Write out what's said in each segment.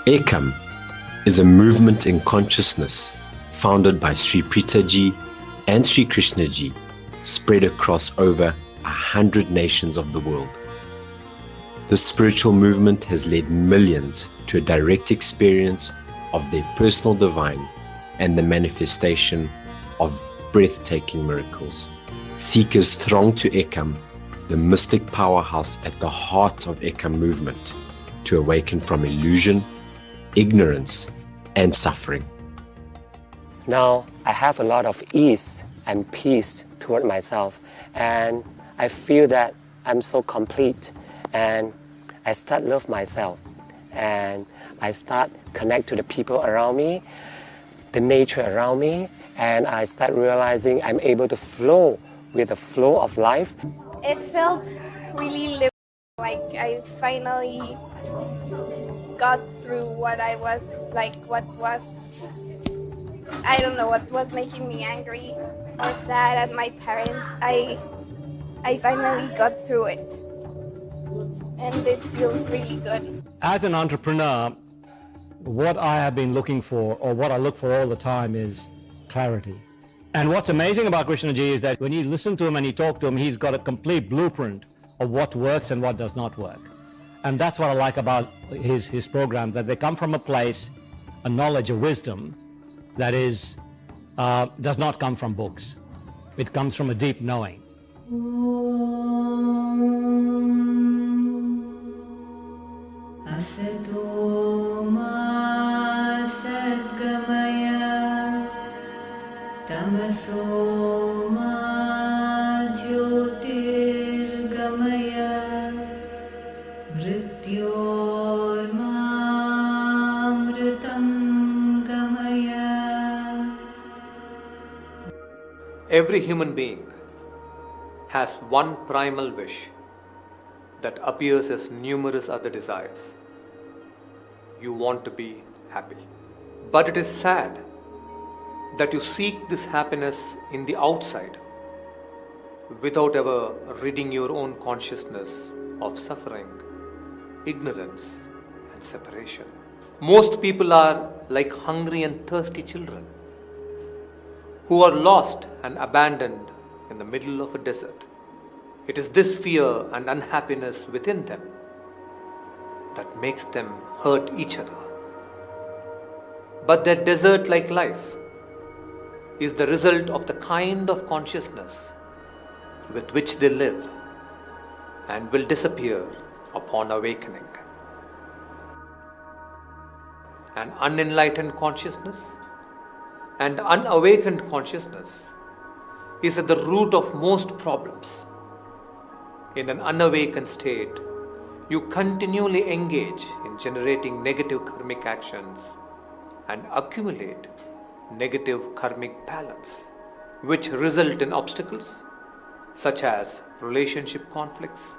Ekam is a movement in consciousness founded by Sri Preethaji and Sri Krishnaji, spread across over 100 nations of the world. This spiritual movement has led millions to a direct experience of their personal divine and the manifestation of breathtaking miracles. Seekers throng to Ekam, the mystic powerhouse at the heart of Ekam movement, to awaken from illusion, ignorance, and suffering. Now I have a lot of ease and peace toward myself, and I feel that I'm so complete, and I start love myself, and I start connect to the people around me, the nature around me, and I start realizing I'm able to flow with the flow of life. It felt really like I finally got through what I was like, what was making me angry or sad at my parents. I finally got through it, and it feels really good. As an entrepreneur, what I have been looking for, or what I look for all the time, is clarity. And what's amazing about Krishnaji is that when you listen to him and you talk to him, he's got a complete blueprint of what works and what does not work. And that's what I like about his programs, that they come from a place, a knowledge, a wisdom that is does not come from books. It comes from a deep knowing. Every human being has one primal wish that appears as numerous other desires. You want to be happy. But it is sad that you seek this happiness in the outside without ever ridding your own consciousness of suffering, ignorance, and separation. Most people are like hungry and thirsty children who are lost and abandoned in the middle of a desert. It is this fear and unhappiness within them that makes them hurt each other. But their desert-like life is the result of the kind of consciousness with which they live and will disappear upon awakening. An unenlightened consciousness and unawakened consciousness is at the root of most problems. In an unawakened state, you continually engage in generating negative karmic actions and accumulate negative karmic balance, which result in obstacles such as relationship conflicts,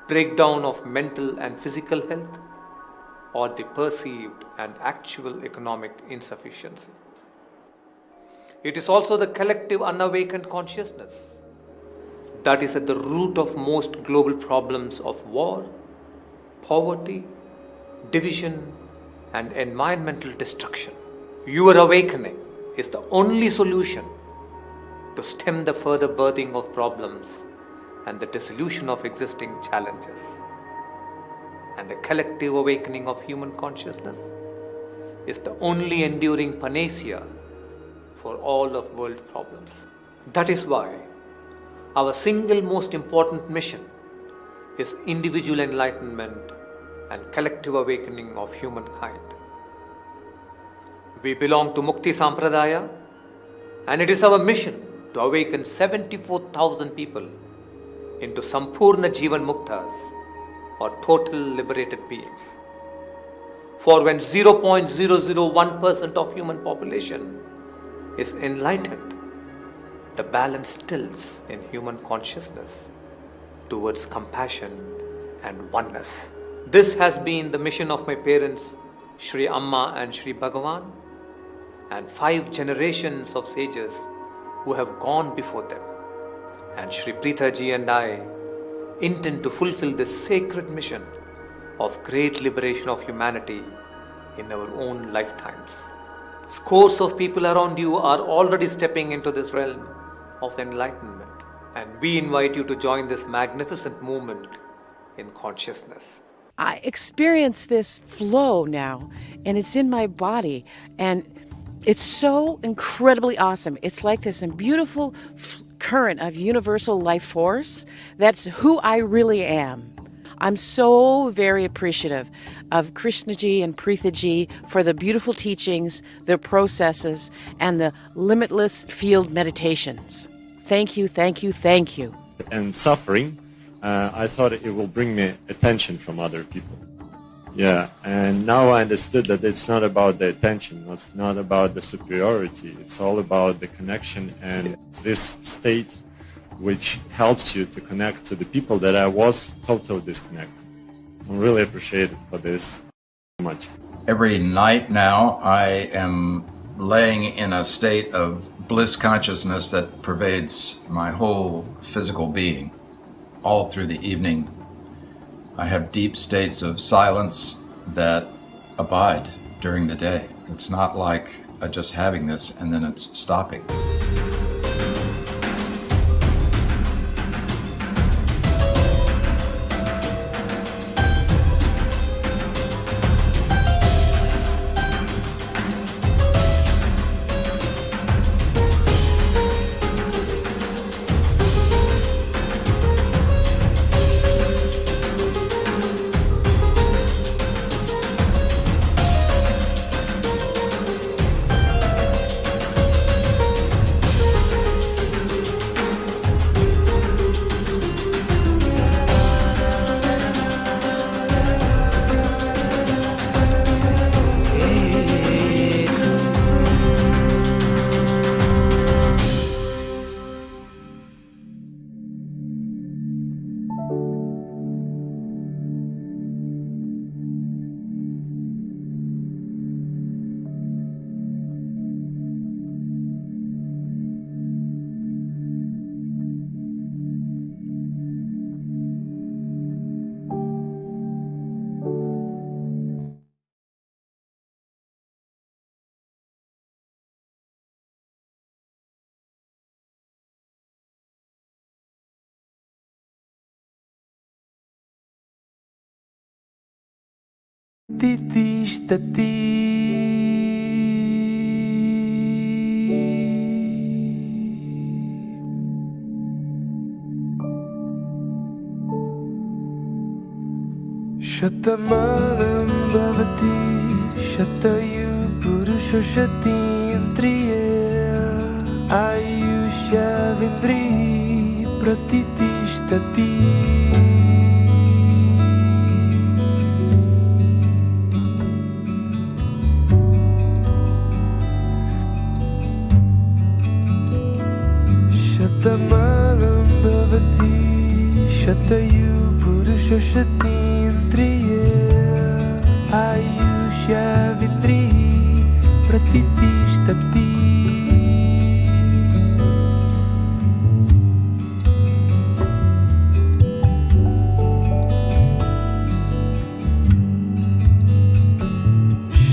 breakdown of mental and physical health, or the perceived and actual economic insufficiency. It is also the collective unawakened consciousness that is at the root of most global problems of war, poverty, division, and environmental destruction. Your awakening is the only solution to stem the further birthing of problems and the dissolution of existing challenges. And the collective awakening of human consciousness is the only enduring panacea for all of world problems. That is why our single most important mission is individual enlightenment and collective awakening of humankind. We belong to Mukti Sampradaya, and it is our mission to awaken 74,000 people into Sampurna Jivan Muktas, or total liberated beings. For when 0.001% of human population is enlightened, the balance tilts in human consciousness towards compassion and oneness. This has been the mission of my parents, Shri Amma and Shri Bhagavan, and 5 generations of sages who have gone before them. And Shri Preethaji and I intend to fulfill this sacred mission of great liberation of humanity in our own lifetimes. Scores of people around you are already stepping into this realm of enlightenment, and we invite you to join this magnificent movement in consciousness. I experience this flow now, and it's in my body, and it's so incredibly awesome. It's like this beautiful current of universal life force. That's who I really am. I'm so very appreciative of Krishnaji and Preethaji for the beautiful teachings, their processes, and the Limitless Field meditations. Thank you, thank you, thank you. And suffering, I thought it will bring me attention from other people. Yeah, and now I understood that it's not about the attention, it's not about the superiority, it's all about the connection and this state which helps you to connect to the people that I was totally disconnected. I'm really appreciated for this so much. Every night now I am laying in a state of bliss consciousness that pervades my whole physical being. All through the evening I have deep states of silence that abide during the day. It's not like just having this and then it's stopping. Shatamalam bhavati shatayu purusha shatindriya ayusha vindri pratitishthati. Shatamalam bhavati shatayu purusha shatindriya ayusha vindri pratitishthati.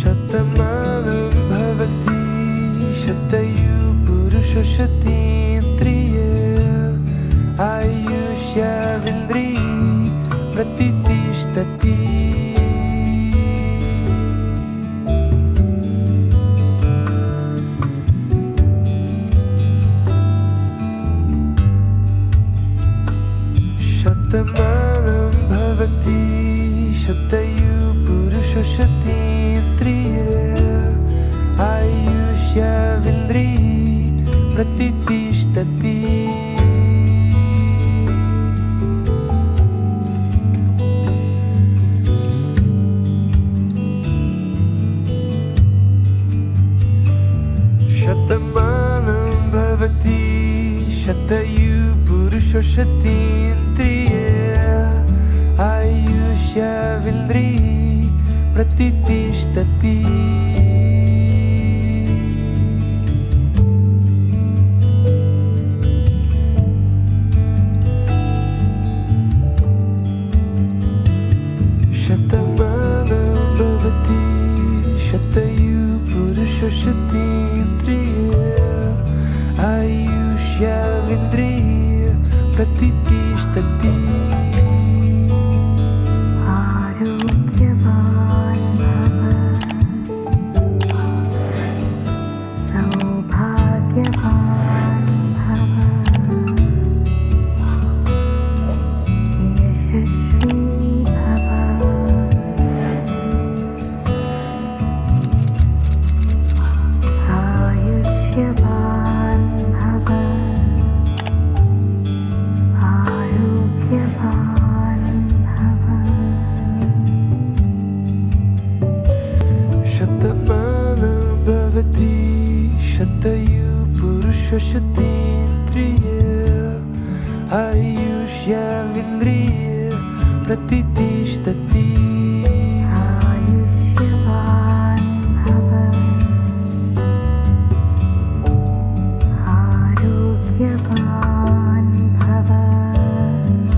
Shatamalam bhavati shatayu purusha shatindriya ayusha vindri pratitishthati. Shatamalam bhavati shatayu purusha shatindriya ayusha vindri pratitishthati. Shatamalam bhavati shatayu purusha shatindriya ayusha vindri pratitishthati. Shatamalam bhavati Purushotindriya Ayushavindriya Pratithishtati Purushotindriya Ayushavindriya Pratithishtati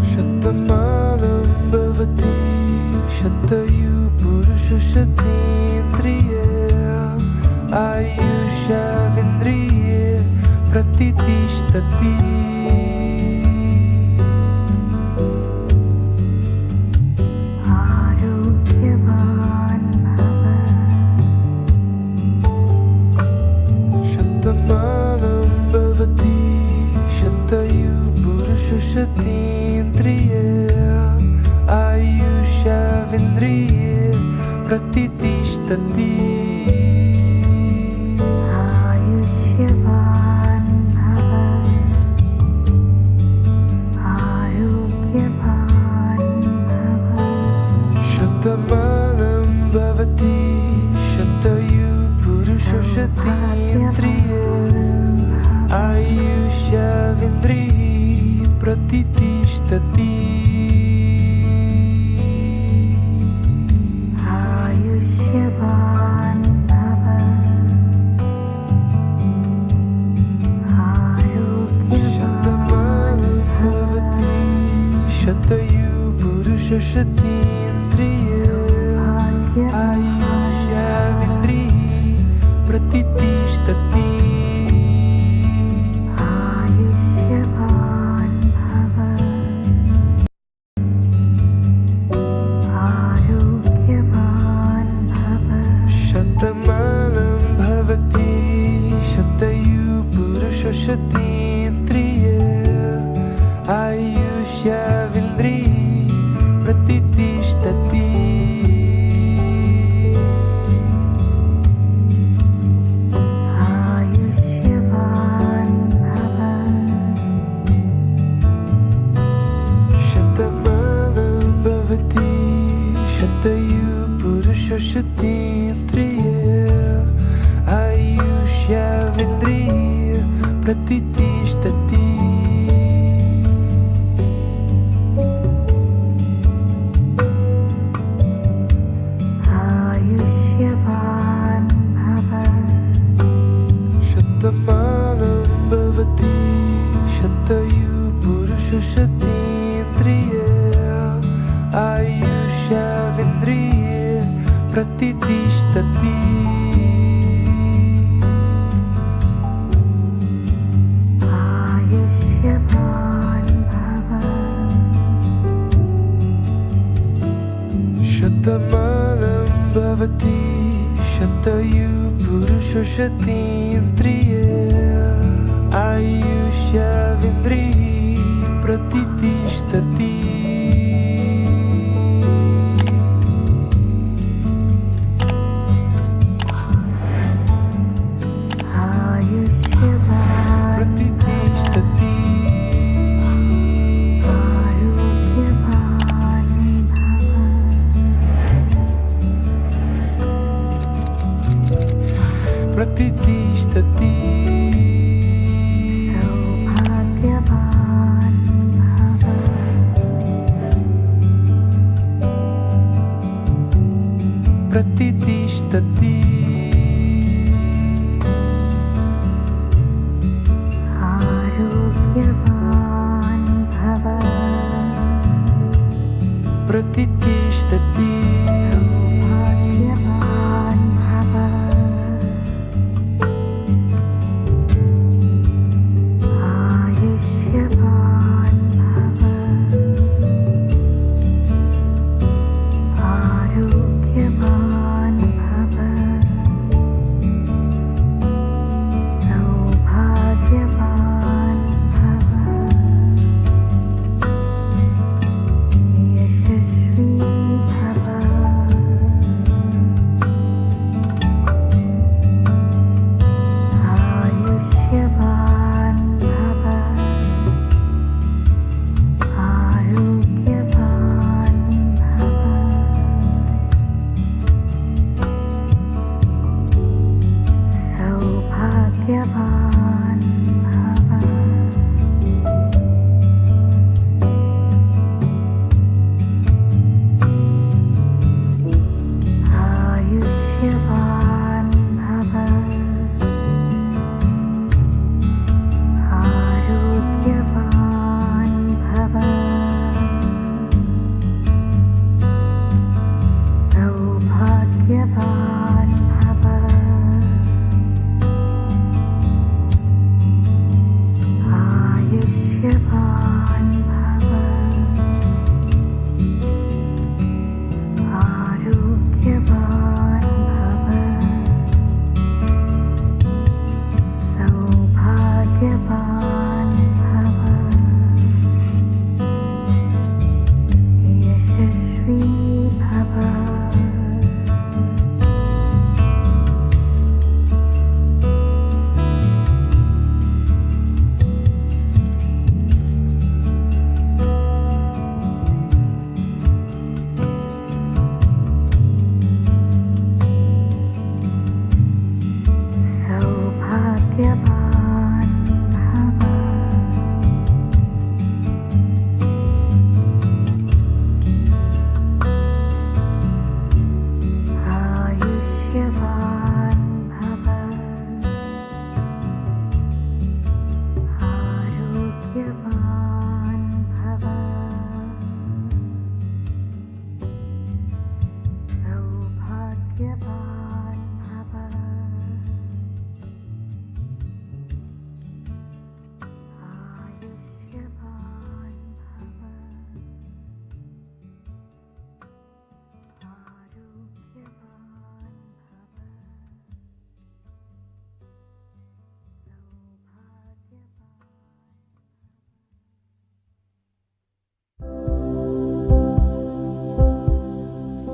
Shatamalam bhavati Shatayu Purushotindriya Ayushavindriya Pratithishtati Shatamalam bhavati Shatayu Purushotindriya Ayushavindriya Pratithishtati Shatamalam bhavati Shatayu Purushotindriya Ayushavindriya Pratithishtati Shatamalam bhavati Shatayu Purushotindriya Ayushavindriya Pratithishtati Shatamalam bhavati Shatayu Purushotindriya Ayushavindriya Pratithishtati Shatamalam bhavati Shatayu Purushotindriya Ayushavindriya Pratithishtati Shatamalam bhavati Shatayu Purushotindriya Ayushavindriya Pratithishtati Shatamalam bhavati Shatayu Purushotindriya Ayushavindriya Pratithishtati Pratithishtati Pratithishtati Pratithishtati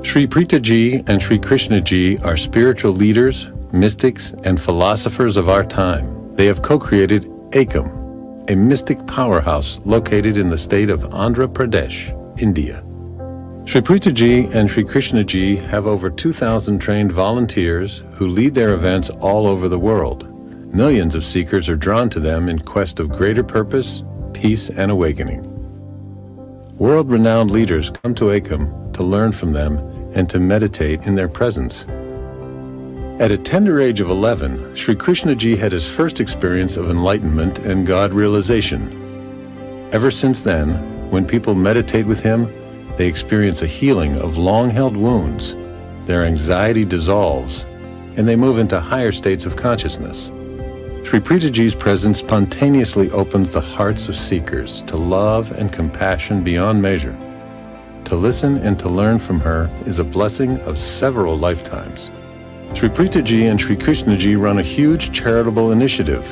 Sri Preethaji and Sri Krishnaji are spiritual leaders, mystics, and philosophers of our time. They have co-created Ekam, a mystic powerhouse located in the state of Andhra Pradesh, India. Sri Preethaji and Sri Krishnaji have over 2,000 trained volunteers who lead their events all over the world. Millions of seekers are drawn to them in quest of greater purpose, peace, and awakening. World-renowned leaders come to Ekam to learn from them and to meditate in their presence. At a tender age of 11, Sri Krishnaji had his first experience of enlightenment and God realization. Ever since then, when people meditate with him, they experience a healing of long-held wounds, their anxiety dissolves, and they move into higher states of consciousness. Sri Preethaji's presence spontaneously opens the hearts of seekers to love and compassion beyond measure. To listen and to learn from her is a blessing of several lifetimes. Sri Preethaji and Sri Krishnaji run a huge charitable initiative,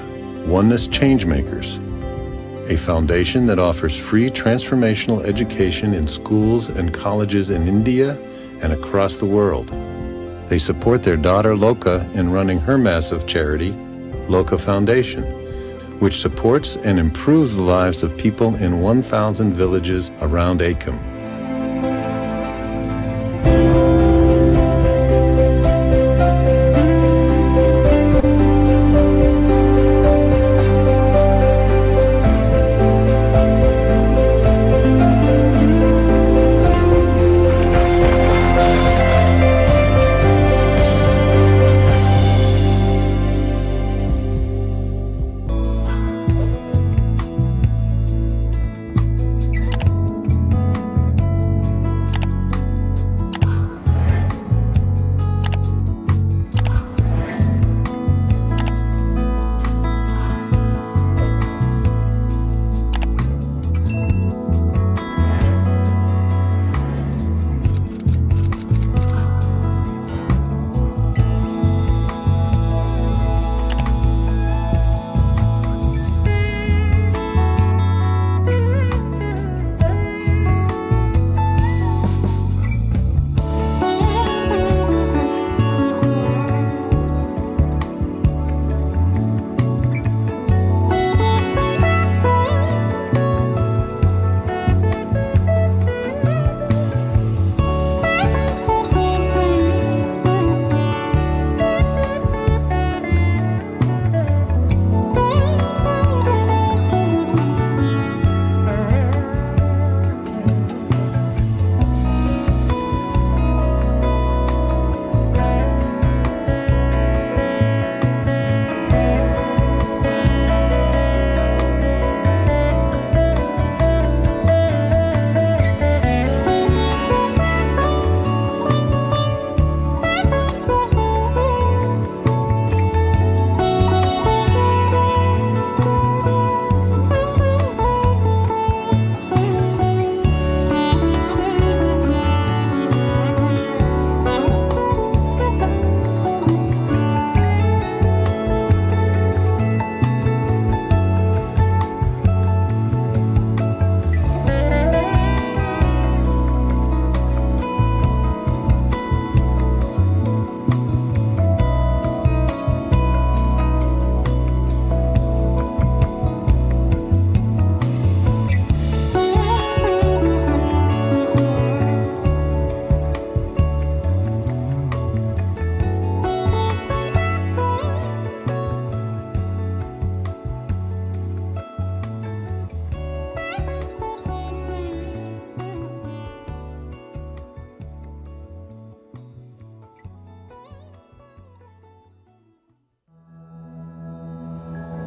Oneness Changemakers, a foundation that offers free transformational education in schools and colleges in India and across the world. They support their daughter Loka in running her massive charity, Loka Foundation, which supports and improves the lives of people in 1,000 villages around Ekam.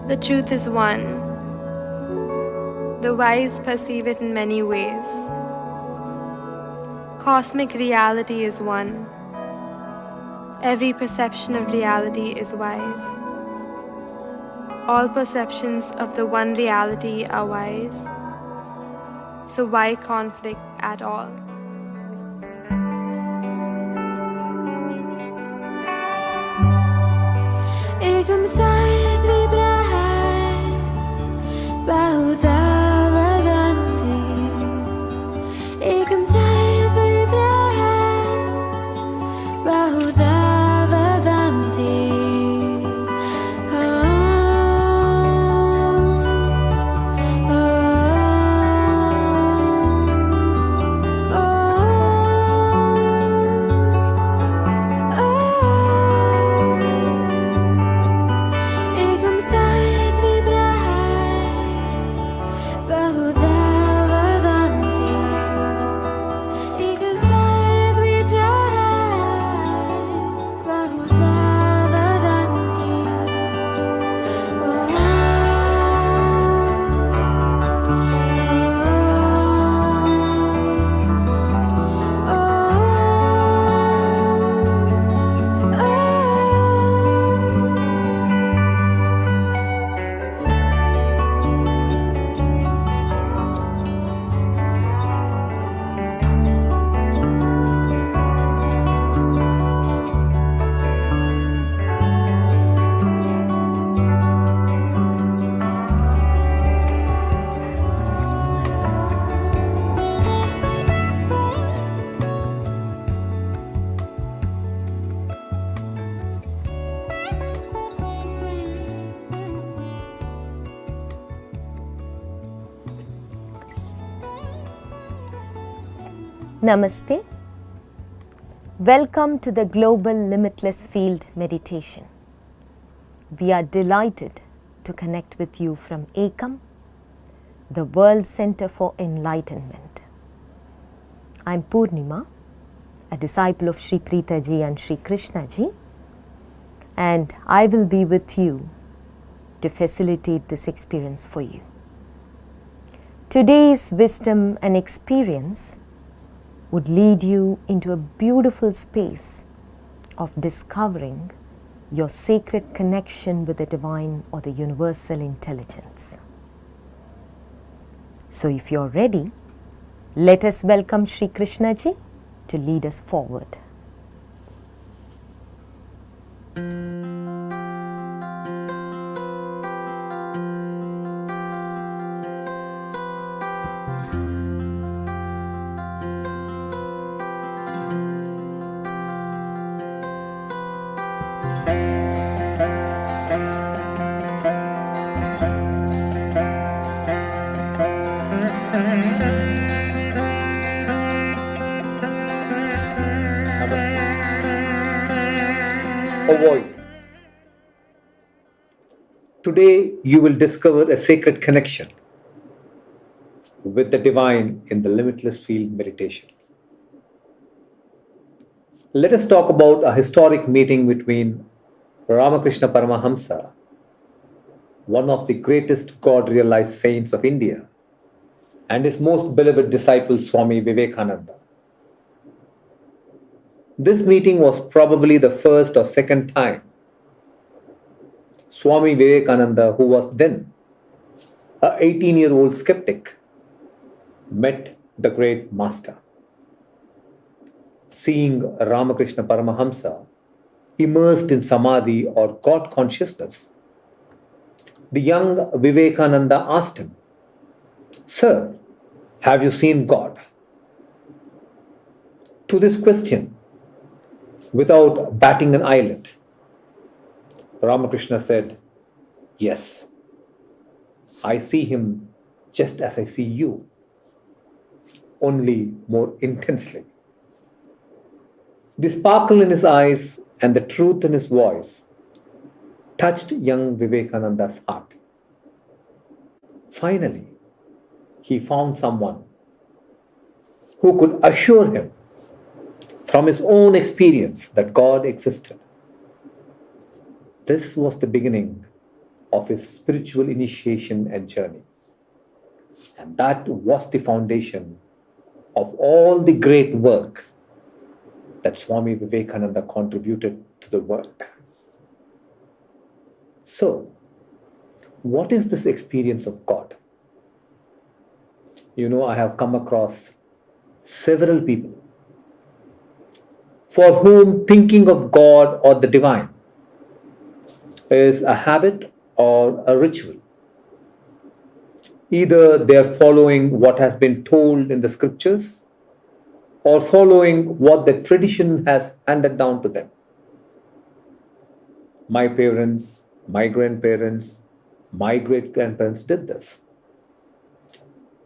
The truth is one. The wise perceive it in many ways. Cosmic reality is one. Every perception of reality is wise. All perceptions of the one reality are wise. So why conflict at all? Ekam sat vibrahai bahuta vadanti. Ekam sat vibrahai Namaste. Welcome to the Global Limitless Field meditation. We are delighted to connect with you from Ekam, the World Center for Enlightenment. I'm Purnima, a disciple of Sri Preethaji and Sri Krishnaji, and I will be with you to facilitate this experience for you. Today's wisdom and experience would lead you into a beautiful space of discovering your sacred connection with the divine or the universal intelligence. So if you're ready, let us welcome Sri Krishnaji to lead us forward. Avoid. Today you will discover a sacred connection with the divine in the Limitless Field meditation. Let us talk about a historic meeting between Ramakrishna Paramahamsa, one of the greatest God-realized saints of India, and his most beloved disciple Swami Vivekananda. This meeting was probably the first or second time Swami Vivekananda, who was then an 18-year-old skeptic, met the great master. Seeing Ramakrishna Paramahamsa immersed in samadhi or God consciousness, the young Vivekananda asked him, "Sir, have you seen God?" To this question, without batting an eyelid, Ramakrishna said, "Yes, I see him just as I see you, only more intensely." The sparkle in his eyes and the truth in his voice touched young Vivekananda's heart. Finally, he found someone who could assure him from his own experience that God existed. This was the beginning of his spiritual initiation and journey. And that was the foundation of all the great work that Swami Vivekananda contributed to the world. So, what is this experience of God? I have come across several people for whom thinking of God or the divine is a habit or a ritual. Either they are following what has been told in the scriptures or following what the tradition has handed down to them. My parents, my grandparents, my great-grandparents did this.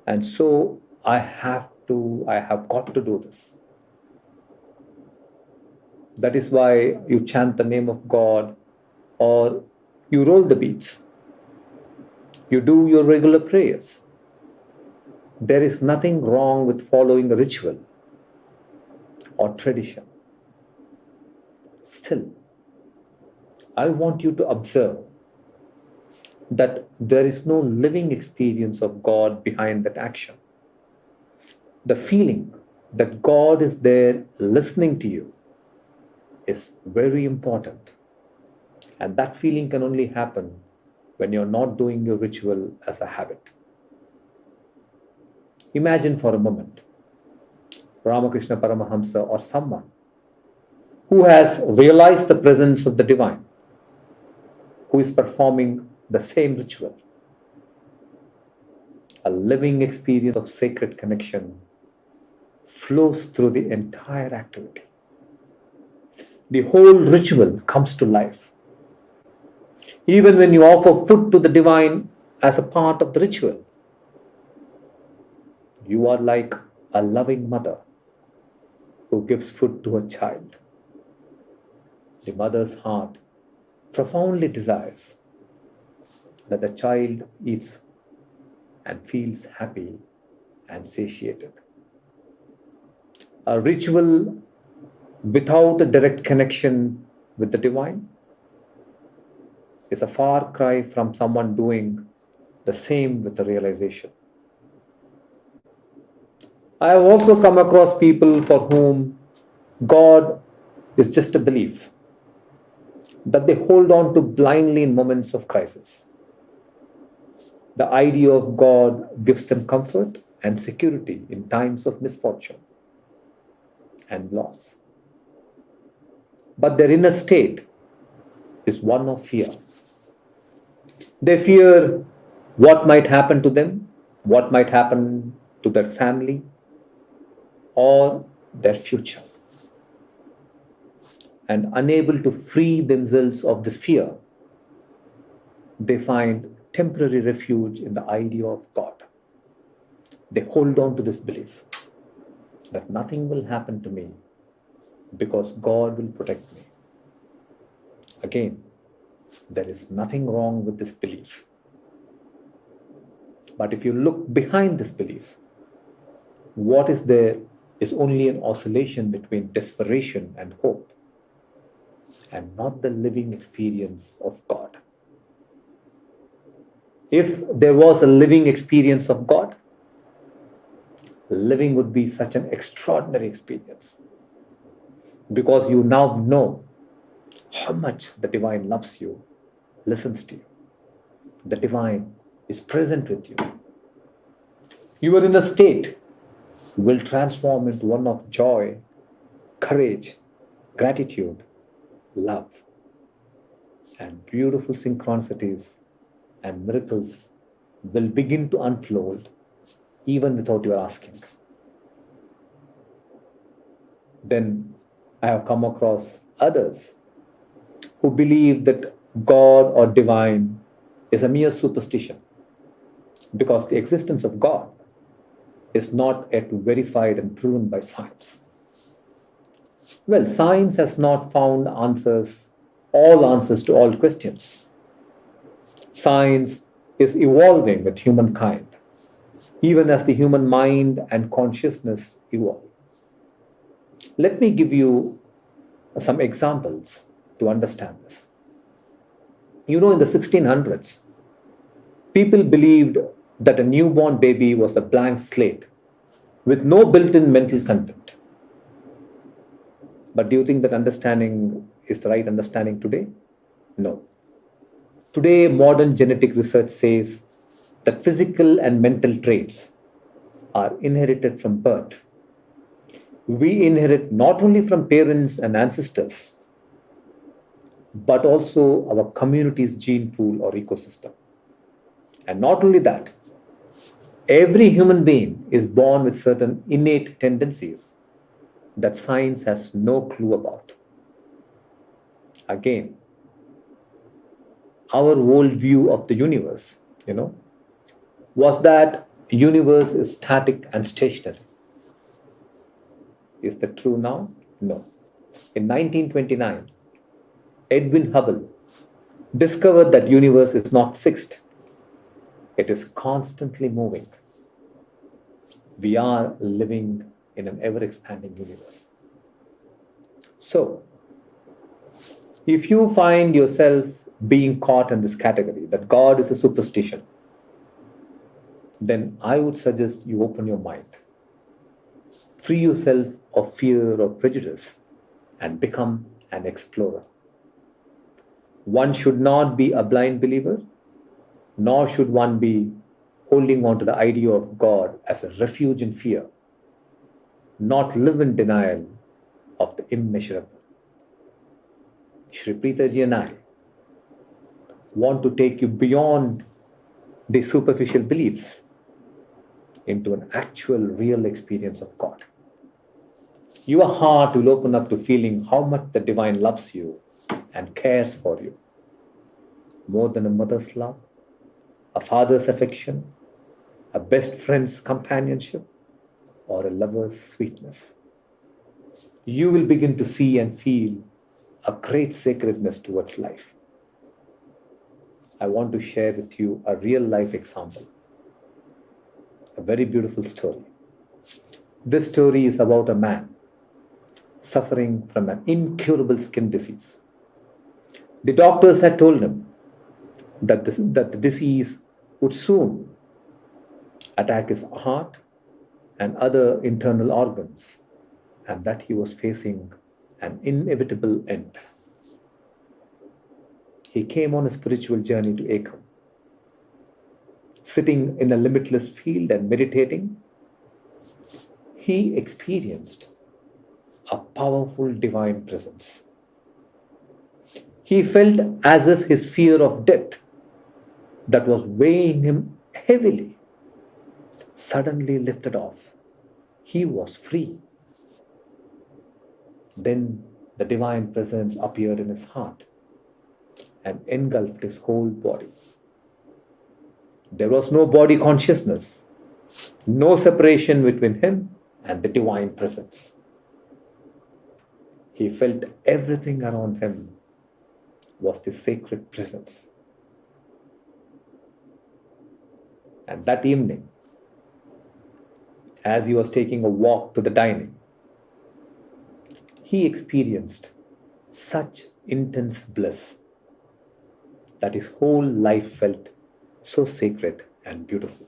And so I have got to do this. That is why you chant the name of God or you roll the beads. You do your regular prayers. There is nothing wrong with following a ritual or tradition. Still, I want you to observe that there is no living experience of God behind that action. The feeling that God is there listening to you is very important. And that feeling can only happen when you're not doing your ritual as a habit. Imagine for a moment Ramakrishna Paramahamsa or someone who has realized the presence of the divine, who is performing the same ritual. A living experience of sacred connection flows through the entire activity. The whole ritual comes to life. Even when you offer food to the divine as a part of the ritual, you are like a loving mother who gives food to a child. The mother's heart profoundly desires that the child eats and feels happy and satiated. A ritual without a direct connection with the divine is a far cry from someone doing the same with the realization. I have also come across people for whom God is just a belief that they hold on to blindly in moments of crisis. The idea of God gives them comfort and security in times of misfortune and loss. But their inner state is one of fear. They fear what might happen to them, what might happen to their family, or their future. And unable to free themselves of this fear, they find temporary refuge in the idea of God. They hold on to this belief that nothing will happen to me because God will protect me. Again, there is nothing wrong with this belief. But if you look behind this belief, what is there is only an oscillation between desperation and hope, and not the living experience of God. If there was a living experience of God, living would be such an extraordinary experience, because you now know how much the divine loves you, listens to you. The divine is present with you. Your inner state will transform into one of joy, courage, gratitude, love, and beautiful synchronicities and miracles will begin to unfold even without your asking. Then I have come across others who believe that God or divine is a mere superstition, because the existence of God is not yet verified and proven by science. Well, science has not found all answers to all questions. Science is evolving with humankind, even as the human mind and consciousness evolve. Let me give you some examples to understand this. In the 1600s, people believed that a newborn baby was a blank slate with no built-in mental content. But do you think that understanding is the right understanding today? No. Today, modern genetic research says that physical and mental traits are inherited from birth. We inherit not only from parents and ancestors, but also our community's gene pool or ecosystem. And not only that, every human being is born with certain innate tendencies that science has no clue about. Again, our worldview of the universe, was that the universe is static and stationary. Is that true now? No. In 1929, Edwin Hubble discovered that the universe is not fixed. It is constantly moving. We are living in an ever-expanding universe. So, if you find yourself being caught in this category, that God is a superstition, then I would suggest you open your mind. Free yourself of fear or prejudice and become an explorer. One should not be a blind believer, nor should one be holding on to the idea of God as a refuge in fear, not live in denial of the immeasurable. Shri Preethaji and I want to take you beyond the superficial beliefs into an actual, real experience of God. Your heart will open up to feeling how much the divine loves you and cares for you, more than a mother's love, a father's affection, a best friend's companionship, or a lover's sweetness. you will begin to see and feel a great sacredness towards life. I want to share with you a real life example, a very beautiful story. This story is about a man suffering from an incurable skin disease. The doctors had told him that the disease would soon attack his heart and other internal organs, and that he was facing an inevitable end. He came on a spiritual journey to Ekam. Sitting in a limitless field and meditating, he experienced a powerful divine presence. He felt as if his fear of death that was weighing him heavily suddenly lifted off. He was free. Then the divine presence appeared in his heart and engulfed his whole body. There was no body consciousness, no separation between him and the divine presence. He felt everything around him was the sacred presence. And that evening, as he was taking a walk to the dining, he experienced such intense bliss that his whole life felt so sacred and beautiful.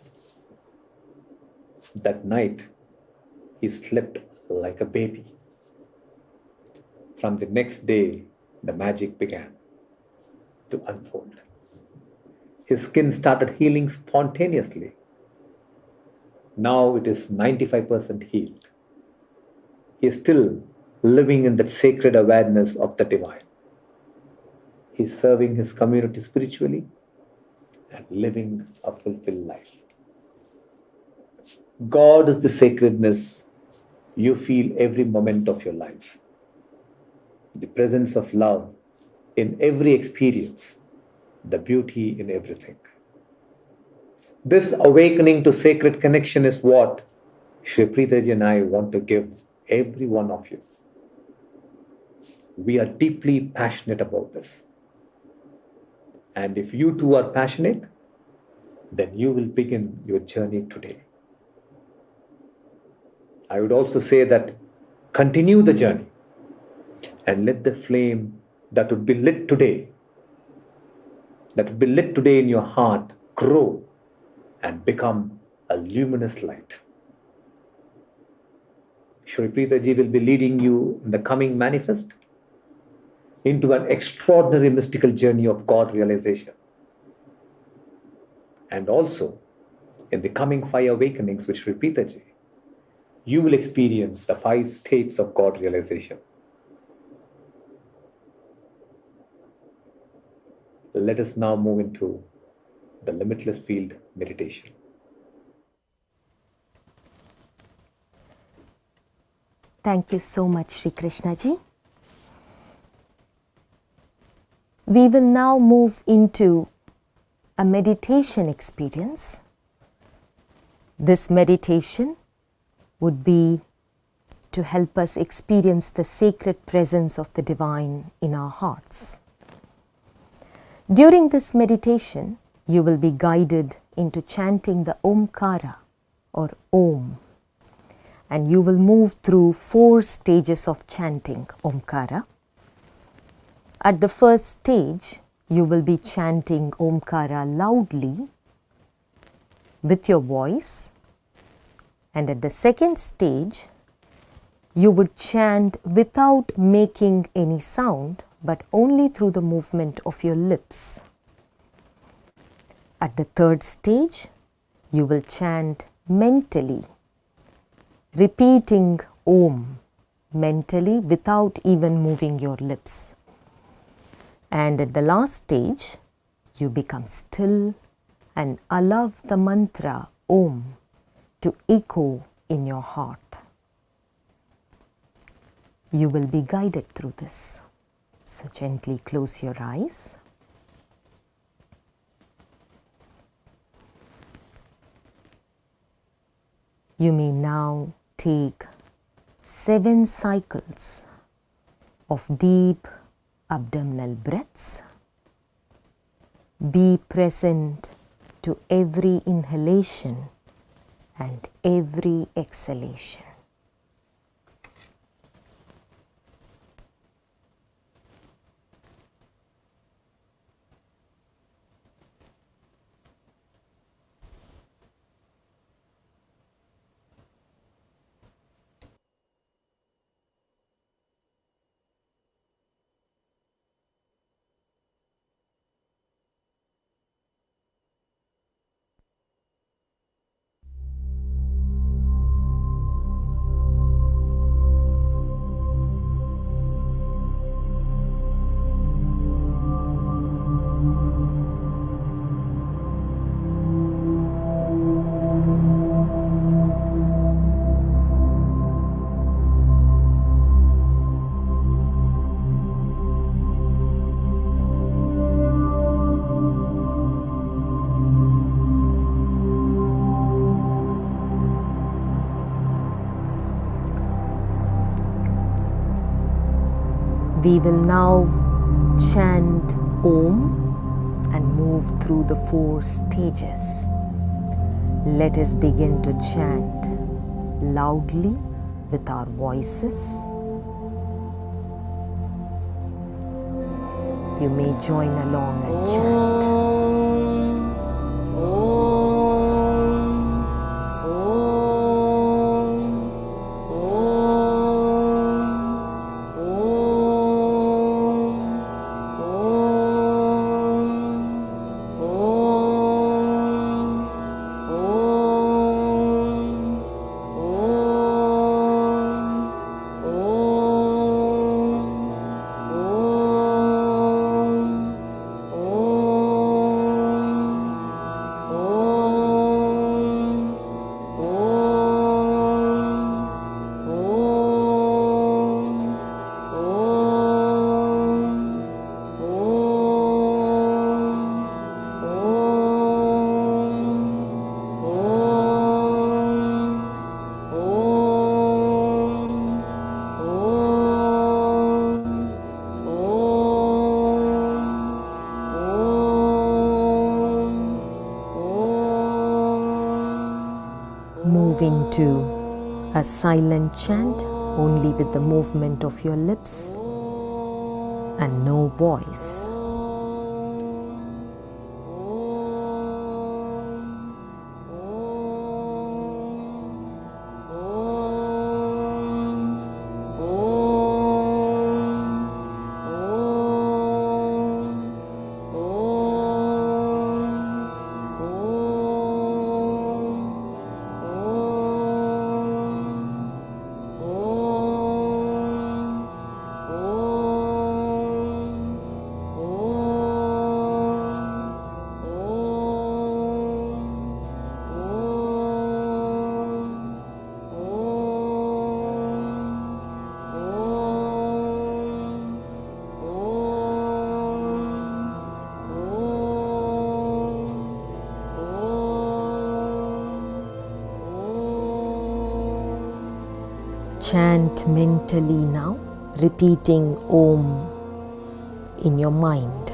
That night, he slept like a baby. From the next day, the magic began to unfold. His skin started healing spontaneously. Now it is 95% healed. He is still living in that sacred awareness of the divine. He is serving his community spiritually and living a fulfilled life. God is the sacredness you feel every moment of your life. The presence of love in every experience, the beauty in everything. This awakening to sacred connection is what Shri Preethaji and I want to give every one of you. We are deeply passionate about this. And if you too are passionate, then you will begin your journey today. I would also say that continue the journey and let the flame that would be lit today, in your heart, grow and become a luminous light. Shri Preethaji will be leading you in the coming manifest into an extraordinary mystical journey of God realization. And also, in the coming 5 awakenings with Shri Preethaji, you will experience the 5 states of God realization. Let us now move into the Limitless Field meditation. Thank you so much, Shri Krishnaji. We will now move into a meditation experience. This meditation would be to help us experience the sacred presence of the divine in our hearts. During this meditation, you will be guided into chanting the Omkara or Om, and you will move through 4 stages of chanting Omkara. At the first stage, you will be chanting Omkara loudly with your voice, and at the second stage, you would chant without making any sound, but only through the movement of your lips. At the third stage, you will chant mentally, repeating Om mentally without even moving your lips. And at the last stage, you become still and allow the mantra Om to echo in your heart. You will be guided through this. So gently close your eyes. You may now take 7 cycles of deep abdominal breaths. Be present to every inhalation and every exhalation. We will now chant Om and move through the 4 stages. Let us begin to chant loudly with our voices. You may join along and chant. Move into a silent chant only with the movement of your lips and no voice. Chant mentally now, repeating Om in your mind.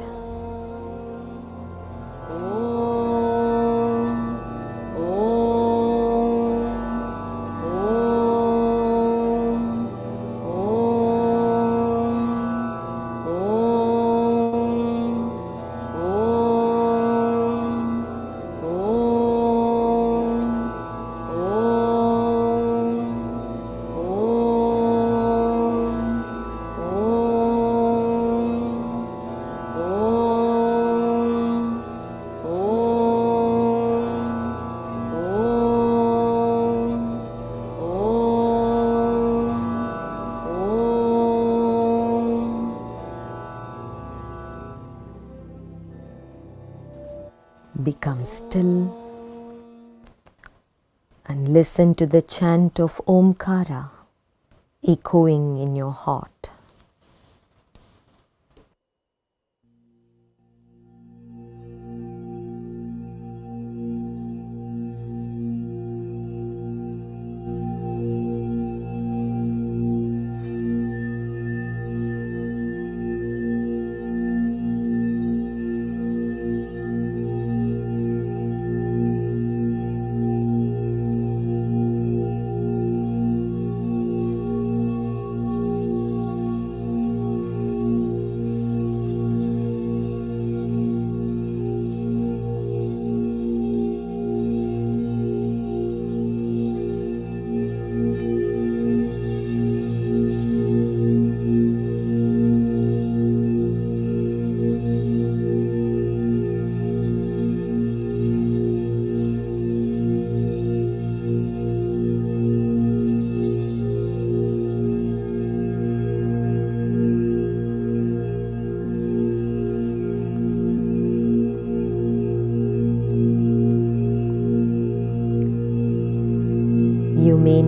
Become still and listen to the chant of Omkara echoing in your heart.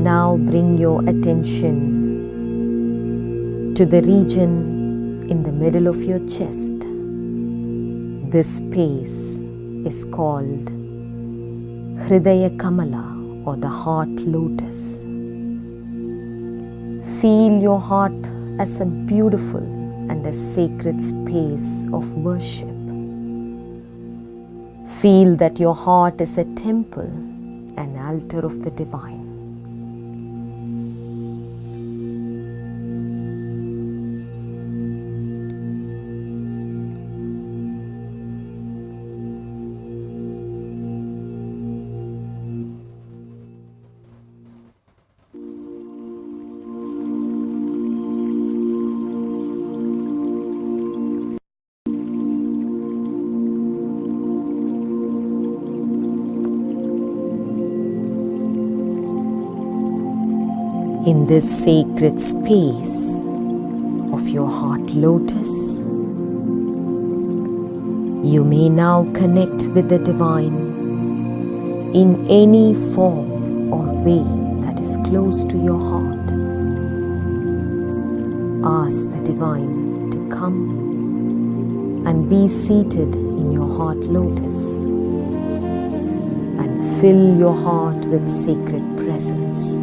now bring your attention to the region in the middle of your chest. This space is called Hridaya Kamala, or the heart lotus. Feel your heart as a beautiful and a sacred space of worship. Feel that your heart is a temple, an altar of the divine. In this sacred space of your heart lotus, you may now connect with the divine in any form or way that is close to your heart. Ask the divine to come and be seated in your heart lotus and fill your heart with sacred presence.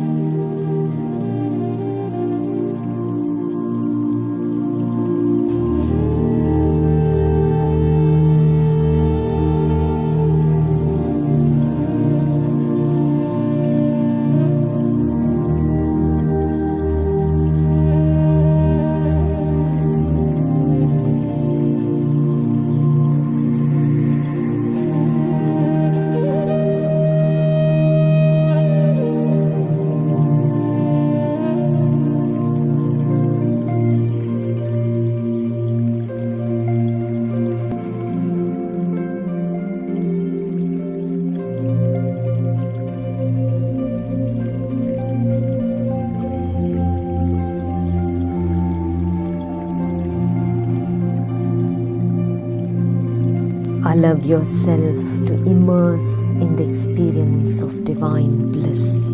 Allow yourself to immerse in the experience of divine bliss.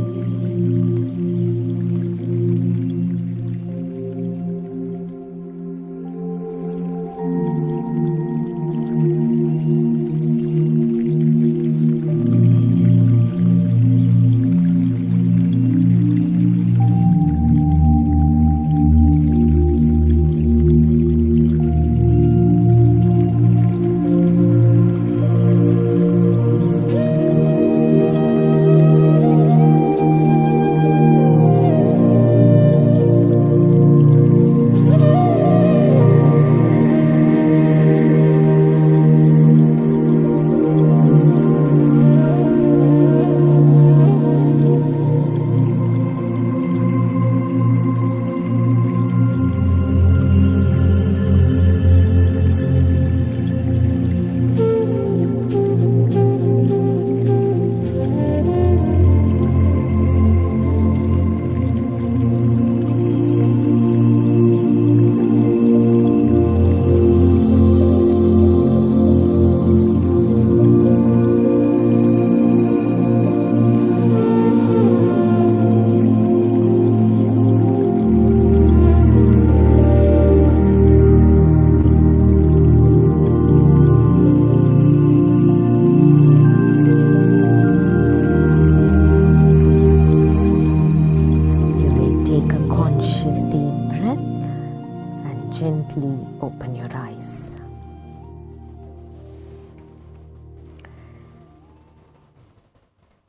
Open your eyes.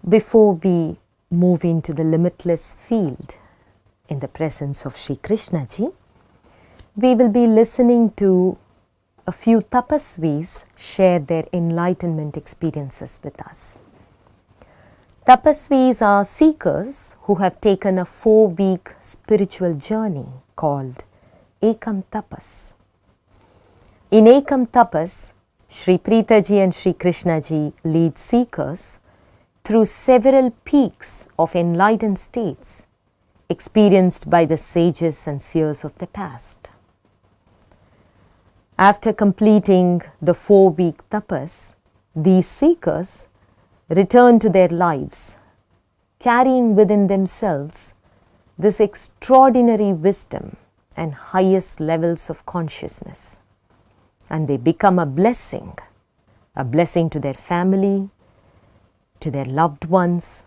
Before we move into the limitless field in the presence of Sri Krishnaji, we will be listening to a few tapasvis share their enlightenment experiences with us. Tapasvis are seekers who have taken a 4-week spiritual journey called Ekam Tapas. In Ekam Tapas, Sri Preethaji and Sri Krishnaji lead seekers through several peaks of enlightened states experienced by the sages and seers of the past. After completing the 4-week tapas, these seekers return to their lives carrying within themselves this extraordinary wisdom and highest levels of consciousness. And they become a blessing to their family, to their loved ones,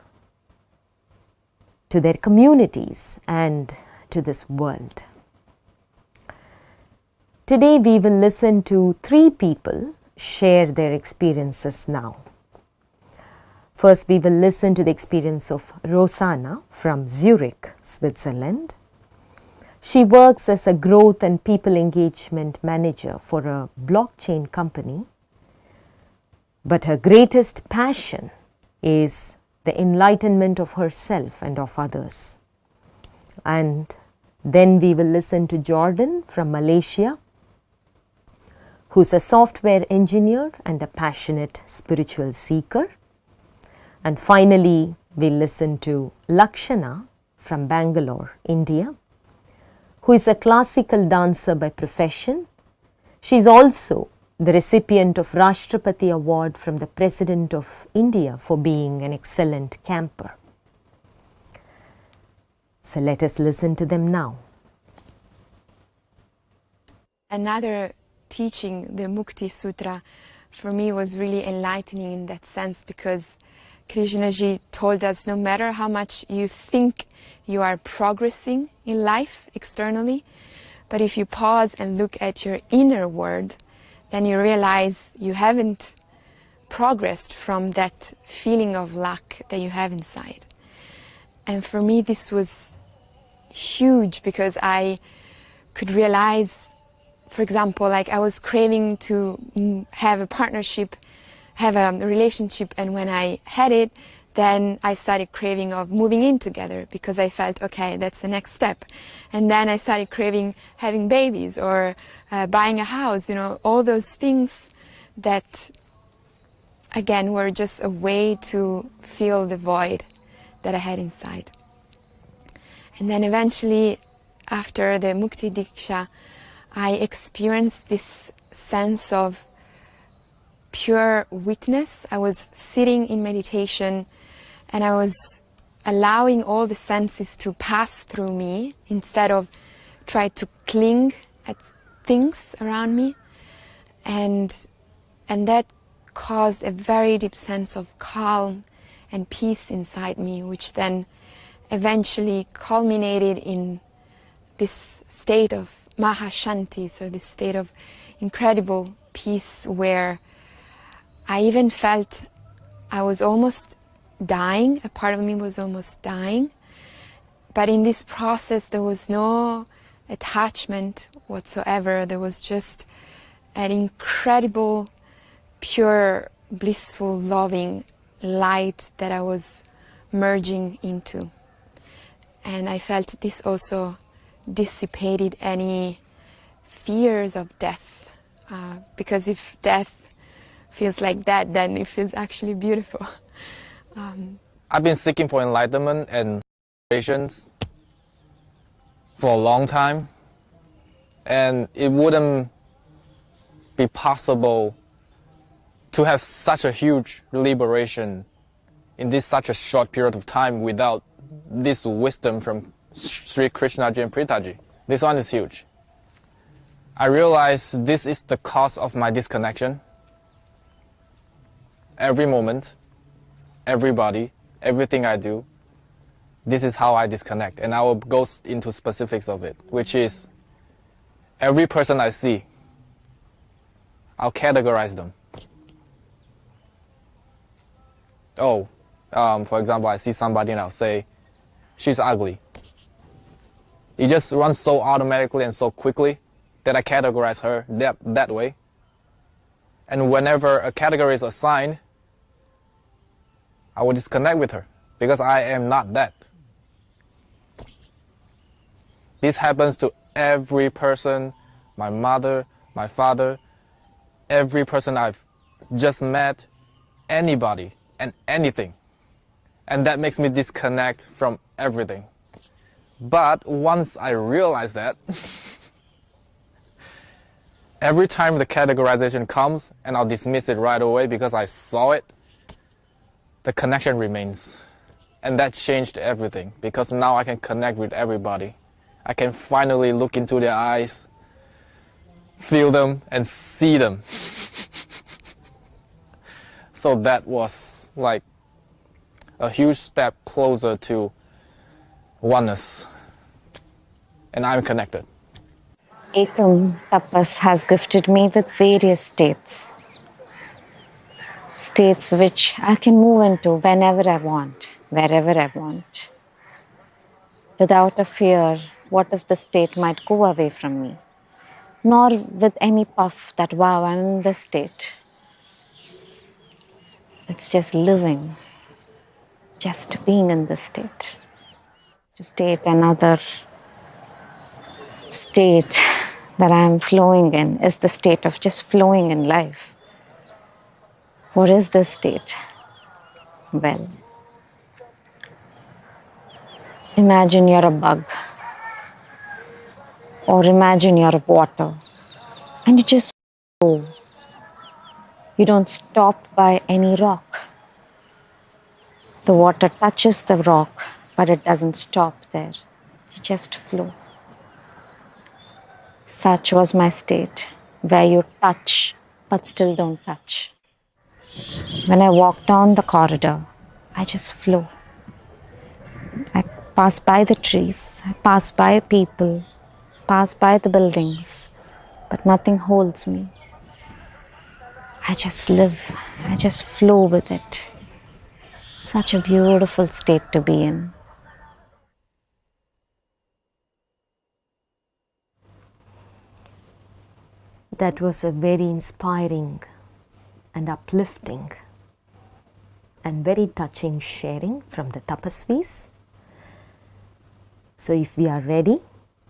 to their communities, and to this world. Today we will listen to 3 people share their experiences now. First, we will listen to the experience of Rosanna from Zurich, Switzerland. She works as a growth and people engagement manager for a blockchain company, but her greatest passion is the enlightenment of herself and of others. And then we will listen to Jordan from Malaysia, who's a software engineer and a passionate spiritual seeker. And finally, we'll listen to Lakshana from Bangalore, India, who is a classical dancer by profession. She's also the recipient of Rashtrapati Award from the President of India for being an excellent camper. So let us listen to them now. Another teaching, the Mukti Sutra, for me was really enlightening in that sense, because Krishnaji told us no matter how much you think you are progressing in life externally, but if you pause and look at your inner world, then you realize you haven't progressed from that feeling of lack that you have inside. And for me this was huge, because I could realize, for example, like I was craving to have a partnership, have a relationship, and when I had it, then I started craving of moving in together, because I felt, okay, that's the next step. And then I started craving having babies or buying a house, you know, all those things that, again, were just a way to fill the void that I had inside. And then eventually, after the Mukti Diksha, I experienced this sense of pure witness. I was sitting in meditation and I was allowing all the senses to pass through me instead of try to cling at things around me, and that caused a very deep sense of calm and peace inside me, which then eventually culminated in this state of Mahashanti, so this state of incredible peace, where I even felt I was almost dying, a part of me was almost dying, but in this process there was no attachment whatsoever. There was just an incredible, pure, blissful, loving light that I was merging into. And I felt this also dissipated any fears of death, because if death feels like that, then it feels actually beautiful. I've been seeking for enlightenment and patience for a long time, and it wouldn't be possible to have such a huge liberation in this such a short period of time without this wisdom from Sri Krishnaji and Preethaji. This one is huge. I realize this is the cause of my disconnection. Every moment, everybody, everything I do, this is how I disconnect. And I will go into specifics of it, which is every person I see, I'll categorize them. Oh, for example, I see somebody and I'll say, she's ugly. It just runs so automatically and so quickly that I categorize her that way. And whenever a category is assigned, I will disconnect with her because I am not that. This happens to every person, my mother, my father, every person I've just met, anybody and anything. And that makes me disconnect from everything. But once I realize that, every time the categorization comes, and I'll dismiss it right away because I saw it, the connection remains. And that changed everything, because now I can connect with everybody. I can finally look into their eyes, feel them, and see them. So that was like a huge step closer to oneness. And I'm connected. Ekam tapas has gifted me with various states. States which I can move into whenever I want, wherever I want. Without a fear, what if the state might go away from me? Nor with any puff that, wow, I'm in this state. It's just living, just being in this state. To state another state that I'm flowing in is the state of just flowing in life. What is this state? Well, imagine you're a bug, or imagine you're water, and you just flow. You don't stop by any rock. The water touches the rock, but it doesn't stop there. You just flow. Such was my state, where you touch, but still don't touch. When I walk down the corridor, I just flow. I pass by the trees, I pass by people, pass by the buildings, but nothing holds me. I just live, I just flow with it. Such a beautiful state to be in. That was a very inspiring and uplifting and very touching sharing from the tapasvis. So if we are ready,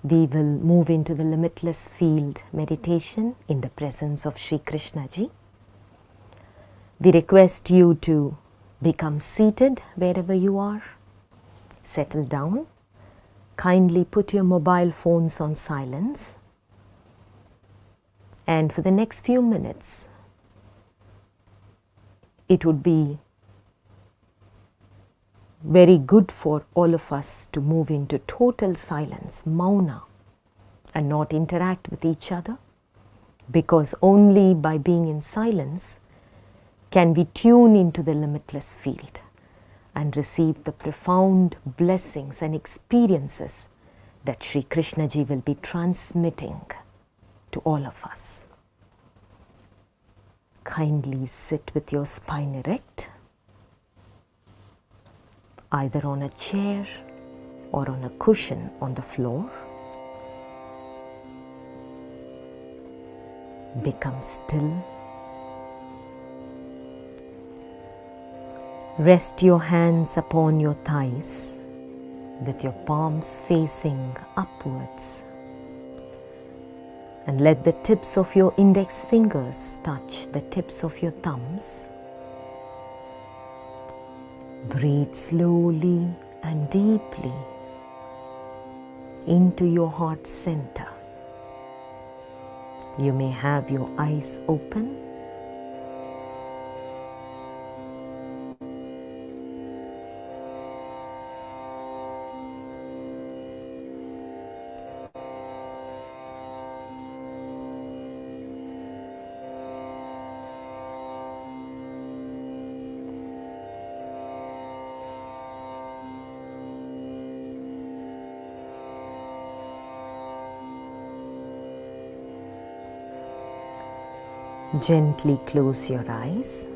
we will move into the limitless field meditation in the presence of Sri Krishnaji. We request you to become seated wherever you are. Settle down. Kindly put your mobile phones on silence. And for the next few minutes, it would be very good for all of us to move into total silence, mauna, and not interact with each other, because only by being in silence can we tune into the limitless field and receive the profound blessings and experiences that Sri Krishnaji will be transmitting to all of us. Kindly sit with your spine erect, either on a chair or on a cushion on the floor. Become still. Rest your hands upon your thighs with your palms facing upwards. And let the tips of your index fingers touch the tips of your thumbs. Breathe slowly and deeply into your heart center. You may have your eyes open. Gently close your eyes.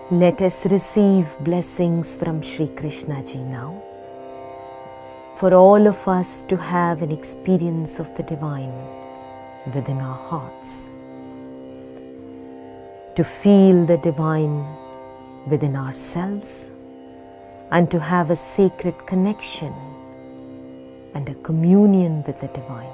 Let us receive blessings from Sri Krishnaji now, for all of us to have an experience of the divine within our hearts, to feel the divine within ourselves, and to have a sacred connection and a communion with the divine.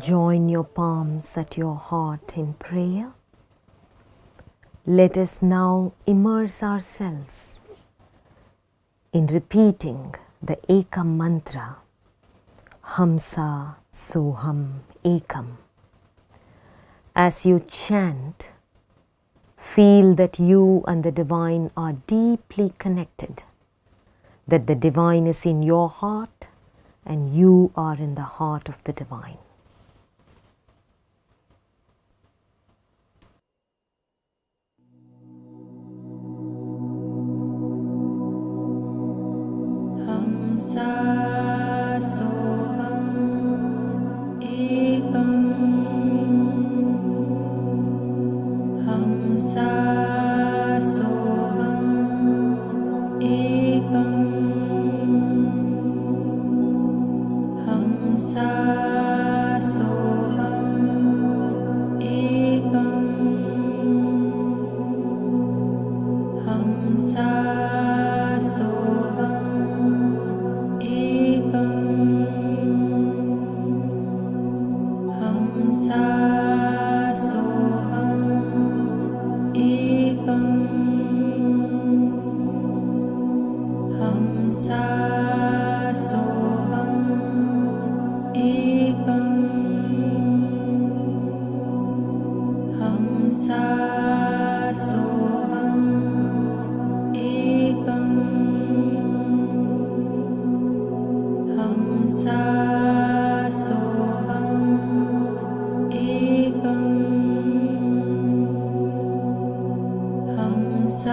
Join your palms at your heart in prayer. Let us now immerse ourselves in repeating the Ekam mantra, Hamsa Soham Ekam. As you chant, feel that you and the Divine are deeply connected, that the Divine is in your heart and you are in the heart of the Divine. Hamsa Soham Ekam. Hamsa Soham Ekam. Hamsa Soham Ekam. Hamsa Soham Ekam. Hamsa Soham Ekam. Hamsa Soham Ekam. Hamsa Soham Ekam. Hamsa Soham Ekam. Hamsa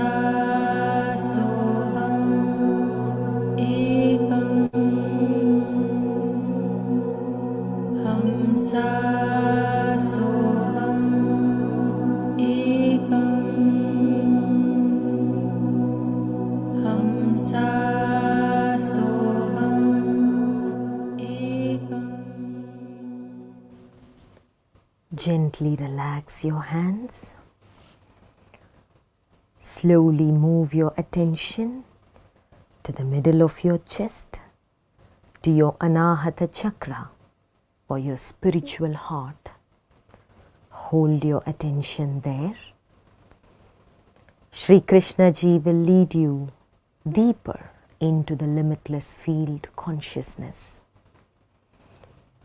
Soham Ekam. Hamsa Soham Ekam. Hamsa Soham Ekam. Gently relax your hands. Slowly move your attention to the middle of your chest, to your Anahata chakra or your spiritual heart. Hold your attention there. Sri Krishnaji will lead you deeper into the limitless field consciousness.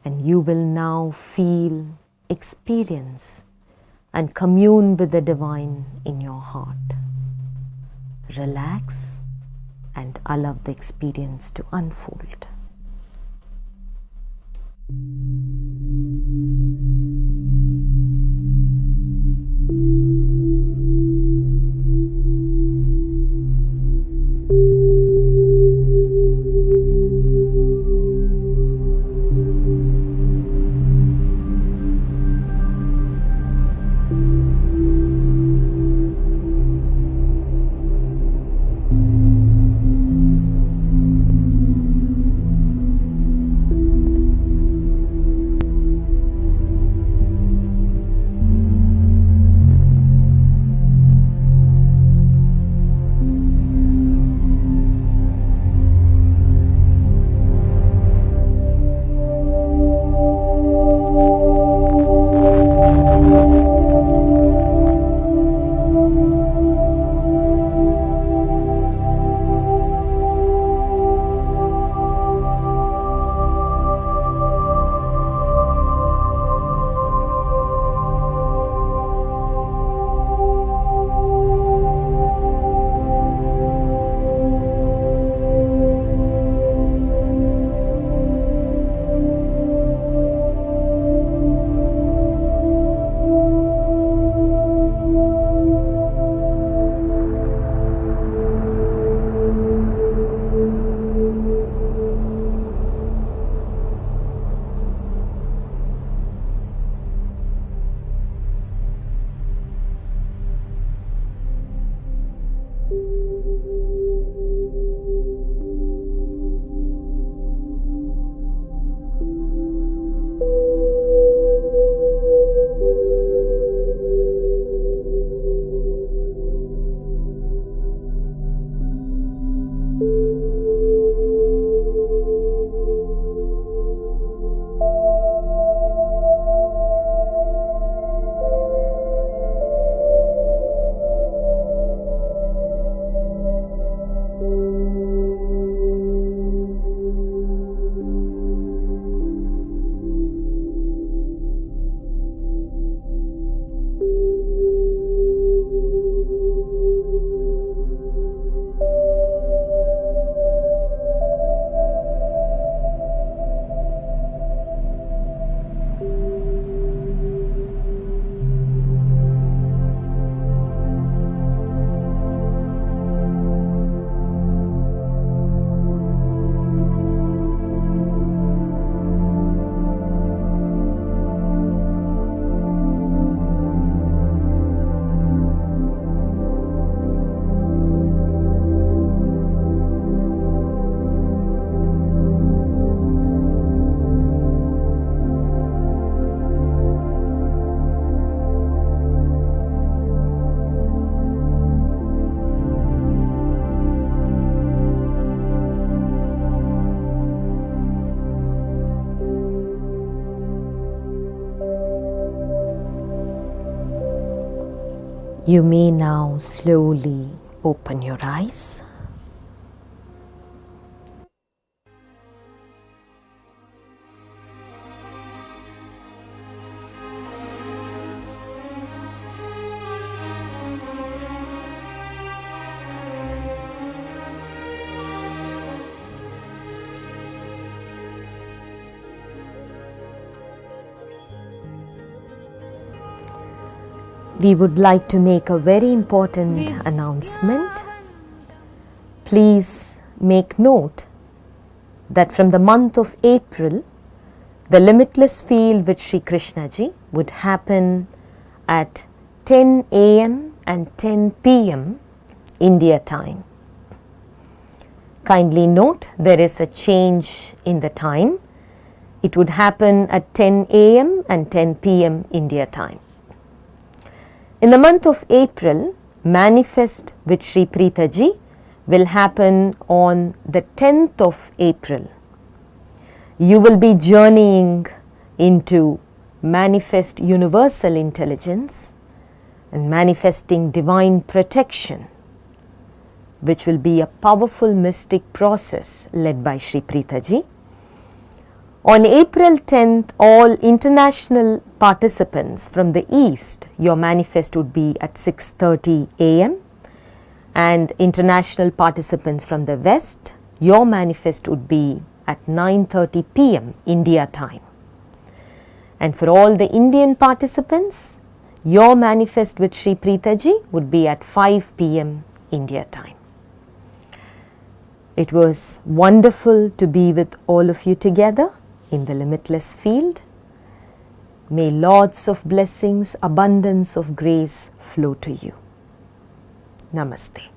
And you will now feel, experience and commune with the Divine in your heart. Relax and allow the experience to unfold. You may now slowly open your eyes. We would like to make a very important announcement. Please make note that from the month of April, the Limitless Field with Sri Krishnaji would happen at 10 a.m. and 10 p.m. India time. Kindly note there is a change in the time. It would happen at 10 a.m. and 10 p.m. India time. In the month of April, Manifest with Sri Preethaji will happen on the 10th of April. You will be journeying into manifest universal intelligence and manifesting divine protection, which will be a powerful mystic process led by Sri Preethaji. On April 10th, all international participants from the East, your manifest would be at 6:30 a.m. and international participants from the West, your manifest would be at 9:30 p.m. India time. And for all the Indian participants, your manifest with Sri Preethaji would be at 5 p.m. India time. It was wonderful to be with all of you together in the Limitless Field. May lots of blessings, abundance of grace flow to you. Namaste.